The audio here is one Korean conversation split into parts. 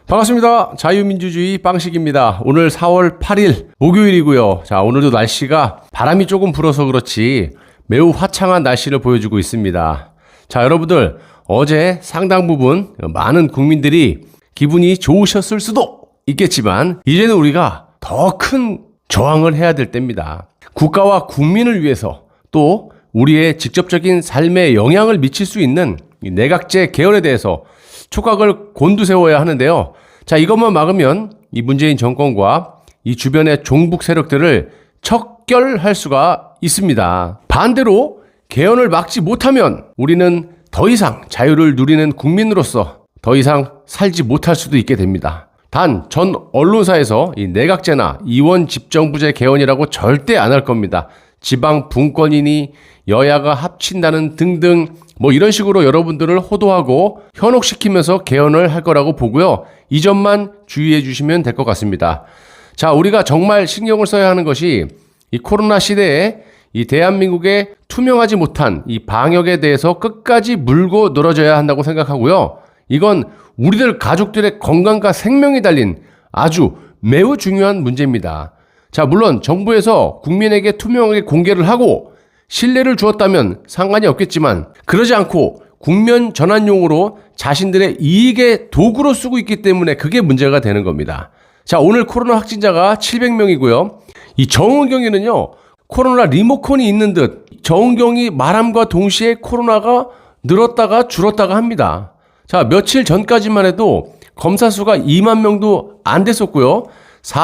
반갑습니다. 자유민주주의 빵식입니다. 오늘 4월 8일 목요일이고요. 자, 오늘도 날씨가 바람이 조금 불어서 그렇지 매우 화창한 날씨를 보여주고 있습니다. 자, 여러분들 어제 상당 부분 많은 국민들이 기분이 좋으셨을 수도 있겠지만 이제는 우리가 더 큰 저항을 해야 될 때입니다. 국가와 국민을 위해서 또 우리의 직접적인 삶에 영향을 미칠 수 있는 이 내각제 개헌에 대해서 촉각을 곤두세워야 하는데요. 자, 이것만 막으면 이 문재인 정권과 이 주변의 종북 세력들을 척결할 수가 있습니다. 반대로 개헌을 막지 못하면 우리는 더 이상 자유를 누리는 국민으로서 더 이상 살지 못할 수도 있게 됩니다. 단 전 언론사에서 이 내각제나 이원 집정부제 개헌이라고 절대 안 할 겁니다. 지방 분권이니 여야가 합친다는 등등 뭐 이런 식으로 여러분들을 호도하고 현혹시키면서 개헌을 할 거라고 보고요. 이 점만 주의해 주시면 될 것 같습니다. 자, 우리가 정말 신경을 써야 하는 것이 이 코로나 시대에 이 대한민국의 투명하지 못한 이 방역에 대해서 끝까지 물고 늘어져야 한다고 생각하고요. 이건 우리들 가족들의 건강과 생명이 달린 아주 매우 중요한 문제입니다. 자, 물론 정부에서 국민에게 투명하게 공개를 하고 신뢰를 주었다면 상관이 없겠지만 그러지 않고 국면 전환용으로 자신들의 이익의 도구로 쓰고 있기 때문에 그게 문제가 되는 겁니다. 자, 오늘 코로나 확진자가 700명이고요. 이 정은경에는요, 코로나 리모컨이 있는 듯 정은경이 말함과 동시에 코로나가 늘었다가 줄었다가 합니다. 자, 며칠 전까지만 해도 검사 수가 2만 명도 안 됐었고요.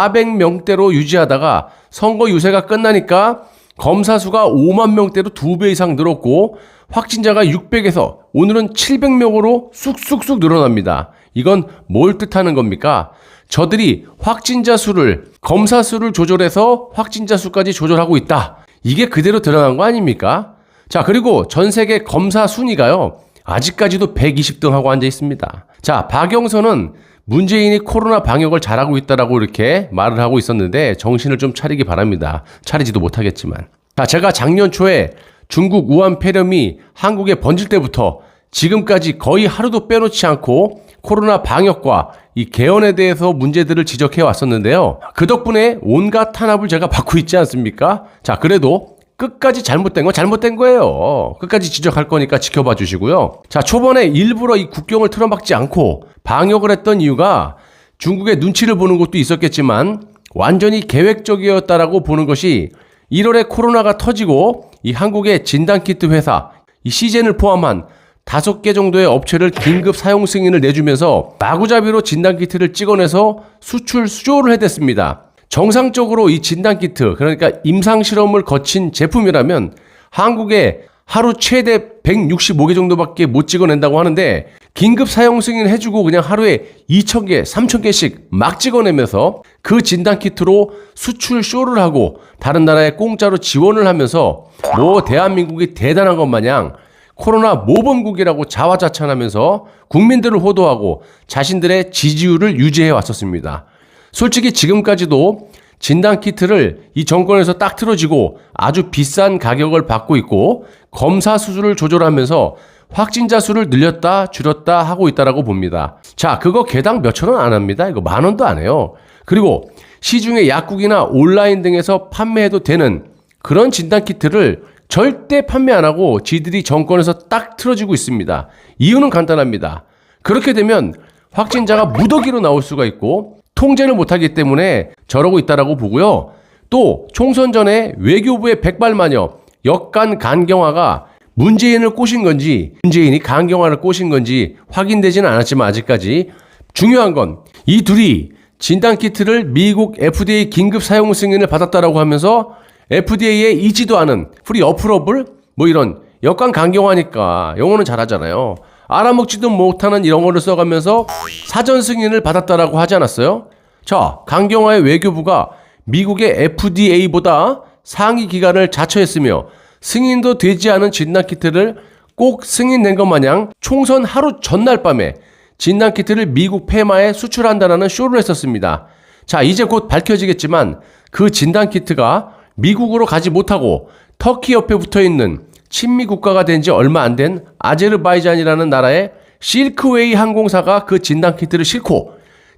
400명대로 유지하다가 선거 유세가 끝나니까 검사 수가 5만 명대로 2배 이상 늘었고 확진자가 600에서 오늘은 700명으로 쑥쑥쑥 늘어납니다. 이건 뭘 뜻하는 겁니까? 저들이 확진자 수를, 검사 수를 조절해서 확진자 수까지 조절하고 있다. 이게 그대로 드러난 거 아닙니까? 자, 그리고 전 세계 검사 순위가요, 아직까지도 120등 하고 앉아 있습니다. 자, 박영선은 문재인이 코로나 방역을 잘하고 있다라고 이렇게 말을 하고 있었는데 정신을 좀 차리기 바랍니다. 차리지도 못하겠지만. 자, 제가 작년 초에 중국 우한 폐렴이 한국에 번질 때부터 지금까지 거의 하루도 빼놓지 않고 코로나 방역과 이 개헌에 대해서 문제들을 지적해 왔었는데요. 그 덕분에 온갖 탄압을 제가 받고 있지 않습니까? 자, 그래도 끝까지 잘못된 건 잘못된 거예요. 끝까지 지적할 거니까 지켜봐 주시고요. 자, 초반에 일부러 이 국경을 틀어막지 않고 방역을 했던 이유가 중국의 눈치를 보는 것도 있었겠지만 완전히 계획적이었다라고 보는 것이 1월에 코로나가 터지고 이 한국의 진단키트 회사 이 시젠을 포함한 5개 정도의 업체를 긴급 사용 승인을 내주면서 마구잡이로 진단키트를 찍어내서 수출 수조를 해댔습니다. 정상적으로 이 진단키트, 그러니까 임상실험을 거친 제품이라면 한국에 하루 최대 165개 정도밖에 못 찍어낸다고 하는데 긴급 사용 승인 해주고 그냥 하루에 2,000개, 3,000개씩 막 찍어내면서 그 진단키트로 수출 쇼를 하고 다른 나라에 공짜로 지원을 하면서 뭐 대한민국이 대단한 것 마냥 코로나 모범국이라고 자화자찬하면서 국민들을 호도하고 자신들의 지지율을 유지해 왔었습니다. 솔직히 지금까지도 진단키트를 이 정권에서 딱 틀어지고 아주 비싼 가격을 받고 있고 검사 수준을 조절하면서 확진자 수를 늘렸다 줄였다 하고 있다라고 봅니다. 자, 그거 개당 몇천 원 안 합니다. 이거 10,000원도 안 해요. 그리고 시중에 약국이나 온라인 등에서 판매해도 되는 그런 진단키트를 절대 판매 안 하고 지들이 정권에서 딱 틀어지고 있습니다. 이유는 간단합니다. 그렇게 되면 확진자가 무더기로 나올 수가 있고 통제를 못하기 때문에 저러고 있다라고 보고요. 또 총선 전에 외교부의 백발마녀 역관 강경화가 문재인을 꼬신 건지 문재인이 강경화를 꼬신 건지 확인되지는 않았지만 아직까지 중요한 건 이 둘이 진단키트를 미국 FDA 긴급 사용 승인을 받았다라고 하면서 FDA에 이지도 않은 프리 어프로블 뭐 이런 역관 강경화니까 영어는 잘하잖아요. 알아먹지도 못하는 영어를 써가면서 사전 승인을 받았다라고 하지 않았어요? 자, 강경화의 외교부가 미국의 FDA보다 상위 기관을 자처했으며 승인도 되지 않은 진단키트를 꼭 승인된 것 마냥 총선 하루 전날 밤에 진단키트를 미국 페마에 수출한다라는 쇼를 했었습니다. 자, 이제 곧 밝혀지겠지만 그 진단키트가 미국으로 가지 못하고 터키 옆에 붙어있는 친미 국가가 된 지 얼마 안 된 아제르바이잔이라는 나라의 실크웨이 항공사가 그 진단키트를 싣고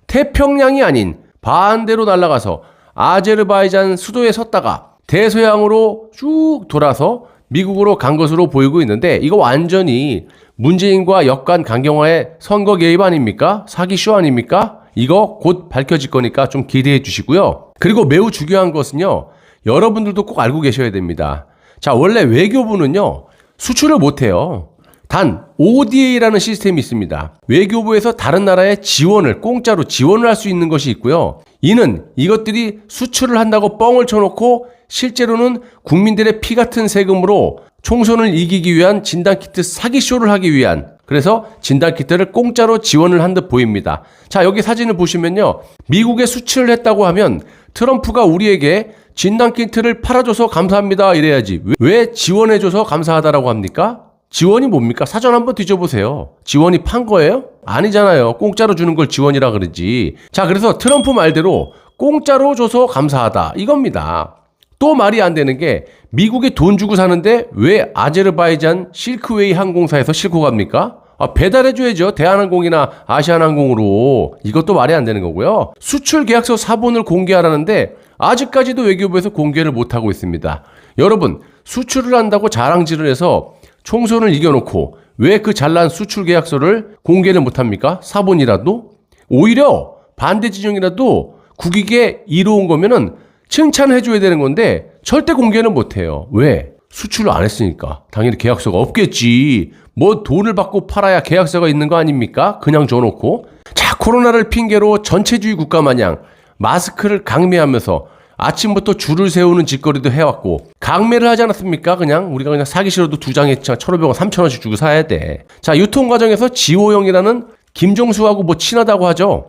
태평양이 아닌 반대로 날아가서 아제르바이잔 수도에 섰다가 대서양으로 쭉 돌아서 미국으로 간 것으로 보이고 있는데, 이거 완전히 문재인과 역관 강경화의 선거 개입 아닙니까? 사기쇼 아닙니까? 이거 곧 밝혀질 거니까 좀 기대해 주시고요. 그리고 매우 중요한 것은요, 여러분들도 꼭 알고 계셔야 됩니다. 자, 원래 외교부는요, 수출을 못해요. 단 ODA라는 시스템이 있습니다. 외교부에서 다른 나라의 지원을 공짜로 지원을 할 수 있는 것이 있고요. 이는 이것들이 수출을 한다고 뻥을 쳐놓고 실제로는 국민들의 피 같은 세금으로 총선을 이기기 위한 진단키트 사기쇼를 하기 위한, 그래서 진단키트를 공짜로 지원을 한 듯 보입니다. 자, 여기 사진을 보시면요, 미국에 수출을 했다고 하면 트럼프가 우리에게 진단키트를 팔아줘서 감사합니다 이래야지 왜 지원해줘서 감사하다라고 합니까? 지원이 뭡니까? 사전 한번 뒤져보세요. 지원이 판 거예요? 아니잖아요. 공짜로 주는 걸 지원이라 그러지. 자, 그래서 트럼프 말대로 공짜로 줘서 감사하다 이겁니다. 또 말이 안 되는 게, 미국에 돈 주고 사는데 왜 아제르바이잔 실크웨이 항공사에서 싣고 갑니까? 배달해줘야죠. 대한항공이나 아시아나항공으로. 이것도 말이 안 되는 거고요. 수출 계약서 사본을 공개하라는데 아직까지도 외교부에서 공개를 못하고 있습니다. 여러분, 수출을 한다고 자랑질을 해서 총선을 이겨놓고 왜 그 잘난 수출 계약서를 공개를 못합니까? 사본이라도? 오히려 반대 진영이라도 국익에 이로운 거면은 칭찬해줘야 되는 건데 절대 공개는 못해요. 왜? 수출을 안 했으니까. 당연히 계약서가 없겠지. 뭐 돈을 받고 팔아야 계약서가 있는 거 아닙니까? 그냥 줘놓고. 자, 코로나를 핑계로 전체주의 국가 마냥 마스크를 강매하면서 아침부터 줄을 세우는 짓거리도 해왔고, 강매를 하지 않았습니까? 우리가 그냥 사기 싫어도 두 장에 1,500원, 3,000원씩 주고 사야 돼. 자, 유통 과정에서 지호영이라는 김종수하고 뭐 친하다고 하죠.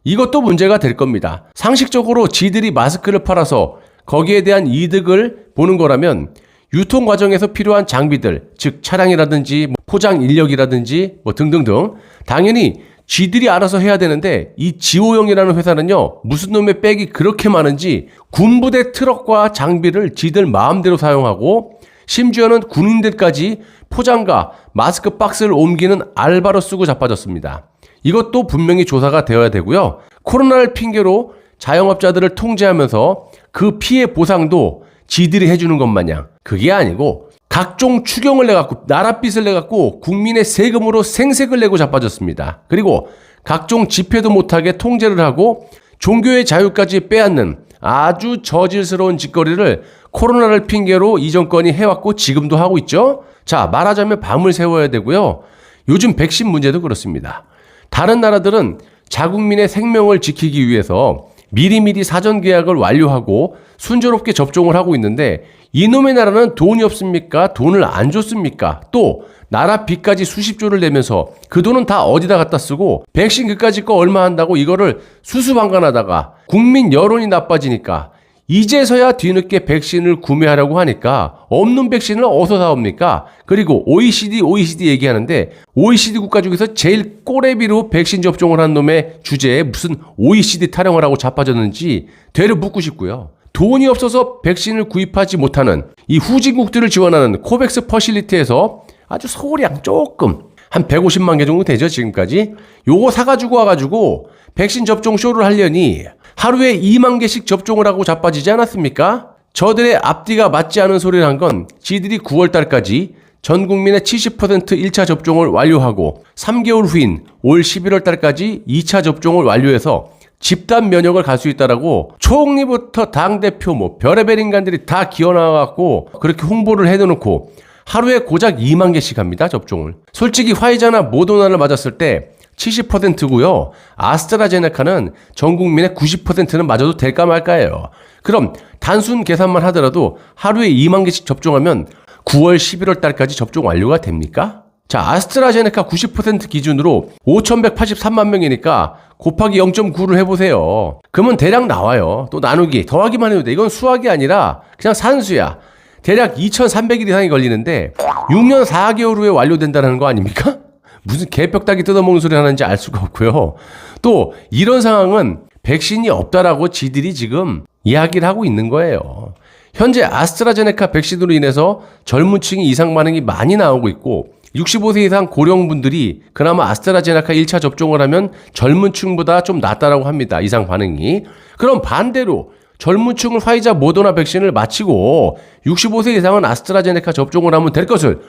이것도 문제가 될 겁니다. 상식적으로 지들이 마스크를 팔아서 거기에 대한 이득을 보는 거라면 유통 과정에서 필요한 장비들, 즉 차량이라든지 포장 인력이라든지 등등등 당연히 지들이 알아서 해야 되는데, 이 지호영이라는 회사는요, 무슨 놈의 백이 그렇게 많은지 군부대 트럭과 장비를 지들 마음대로 사용하고, 심지어는 군인들까지 포장과 마스크 박스를 옮기는 알바로 쓰고 자빠졌습니다. 이것도 분명히 조사가 되어야 되고요. 코로나를 핑계로 자영업자들을 통제하면서 그 피해 보상도 지들이 해주는 것 마냥, 그게 아니고 각종 추경을 내갖고 나랏빚을 내갖고 국민의 세금으로 생색을 내고 자빠졌습니다. 그리고 각종 집회도 못하게 통제를 하고 종교의 자유까지 빼앗는 아주 저질스러운 짓거리를 코로나를 핑계로 이 정권이 해왔고 지금도 하고 있죠. 자, 말하자면 밤을 새워야 되고요. 요즘 백신 문제도 그렇습니다. 다른 나라들은 자국민의 생명을 지키기 위해서 미리미리 사전 계약을 완료하고 순조롭게 접종을 하고 있는데, 이놈의 나라는 돈이 없습니까? 돈을 안 줬습니까? 또 나라 빚까지 수십조를 내면서 그 돈은 다 어디다 갖다 쓰고 백신 그까짓 거 얼마 한다고 이거를 수수방관하다가 국민 여론이 나빠지니까 이제서야 뒤늦게 백신을 구매하려고 하니까 없는 백신을 어디서 사옵니까? 그리고 OECD 얘기하는데 OECD 국가 중에서 제일 꼬레비로 백신 접종을 한 놈의 주제에 무슨 OECD 타령을 하고 자빠졌는지 되려 묻고 싶고요. 돈이 없어서 백신을 구입하지 못하는 이 후진국들을 지원하는 코백스 퍼실리티에서 아주 소량 조금 한 150만 개 정도 되죠, 지금까지. 요거 사가지고 와가지고 백신 접종 쇼를 하려니 하루에 2만 개씩 접종을 하고 자빠지지 않았습니까? 저들의 앞뒤가 맞지 않은 소리를 한 건 지들이 9월 달까지 전 국민의 70% 1차 접종을 완료하고 3개월 후인 올 11월 달까지 2차 접종을 완료해서 집단 면역을 갈 수 있다라고 총리부터 당대표 별의별 인간들이 다 기어나와갖고 그렇게 홍보를 해놓고 하루에 고작 2만 개씩 합니다, 접종을. 솔직히 화이자나 모더나를 맞았을 때 70%고요. 아스트라제네카는 전 국민의 90%는 맞아도 될까 말까예요. 그럼 단순 계산만 하더라도 하루에 2만 개씩 접종하면 9월 11월 달까지 접종 완료가 됩니까? 자, 아스트라제네카 90% 기준으로 5,183만 명이니까 곱하기 0.9를 해보세요. 그러면 대략 나와요. 또 나누기, 더하기만 해도 돼. 이건 수학이 아니라 그냥 산수야. 대략 2,300일 이상이 걸리는데 6년 4개월 후에 완료된다는 거 아닙니까? 무슨 개벽다기 뜯어먹는 소리 하는지 알 수가 없고요. 또 이런 상황은 백신이 없다라고 지들이 지금 이야기를 하고 있는 거예요. 현재 아스트라제네카 백신으로 인해서 젊은 층이 이상 반응이 많이 나오고 있고 65세 이상 고령분들이 그나마 아스트라제네카 1차 접종을 하면 젊은 층보다 좀 낫다라고 합니다. 이상 반응이. 그럼 반대로 젊은 층은 화이자 모더나 백신을 마치고 65세 이상은 아스트라제네카 접종을 하면 될 것을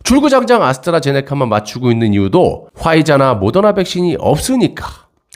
줄구장장 아스트라제네카만 맞추고 있는 이유도 화이자나 모더나 백신이 없으니까.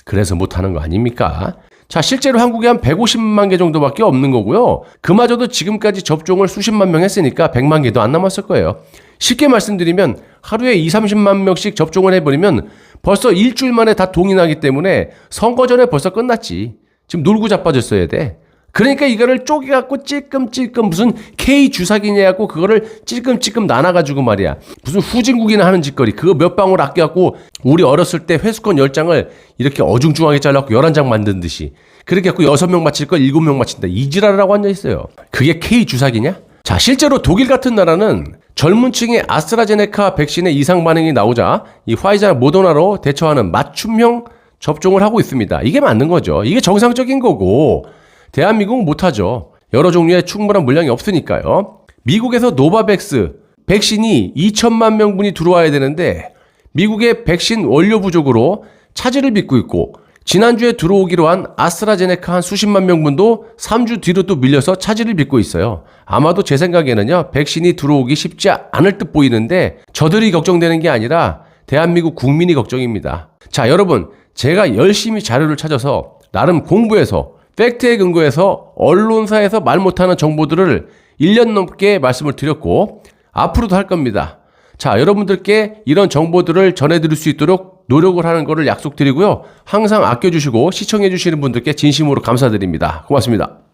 그래서 못하는 거 아닙니까? 자, 실제로 한국에 한 150만 개 정도밖에 없는 거고요. 그마저도 지금까지 접종을 수십만 명 했으니까 100만 개도 안 남았을 거예요. 쉽게 말씀드리면 하루에 20-30만 명씩 접종을 해버리면 벌써 일주일 만에 다 동이 나기 때문에 선거 전에 벌써 끝났지. 지금 놀고 자빠졌어야 돼. 그러니까 이거를 쪼개갖고 찔끔찔끔 무슨 K 주사기냐고 그거를 찔끔찔끔 나눠가지고 말이야. 무슨 후진국이나 하는 짓거리. 그거 몇 방울 아껴갖고 우리 어렸을 때 회수권 10장을 이렇게 어중중하게 잘라갖고 11장 만든 듯이. 그렇게 갖고 6명 맞힐 걸 7명 맞힌다. 이 지랄이라고 앉아있어요. 그게 K 주사기냐? 자, 실제로 독일 같은 나라는 젊은 층의 아스트라제네카 백신의 이상 반응이 나오자 이 화이자 모더나로 대처하는 맞춤형 접종을 하고 있습니다. 이게 맞는 거죠. 이게 정상적인 거고 대한민국은 못하죠. 여러 종류의 충분한 물량이 없으니까요. 미국에서 노바백스 백신이 2천만 명분이 들어와야 되는데 미국의 백신 원료 부족으로 차질을 빚고 있고 지난주에 들어오기로 한 아스트라제네카 한 수십만 명분도 3주 뒤로 또 밀려서 차질을 빚고 있어요. 아마도 제 생각에는요. 백신이 들어오기 쉽지 않을 듯 보이는데 저들이 걱정되는 게 아니라 대한민국 국민이 걱정입니다. 자, 여러분 제가 열심히 자료를 찾아서 나름 공부해서 팩트에 근거해서 언론사에서 말 못하는 정보들을 1년 넘게 말씀을 드렸고 앞으로도 할 겁니다. 자, 여러분들께 이런 정보들을 전해드릴 수 있도록 노력을 하는 것을 약속드리고요. 항상 아껴주시고 시청해주시는 분들께 진심으로 감사드립니다. 고맙습니다.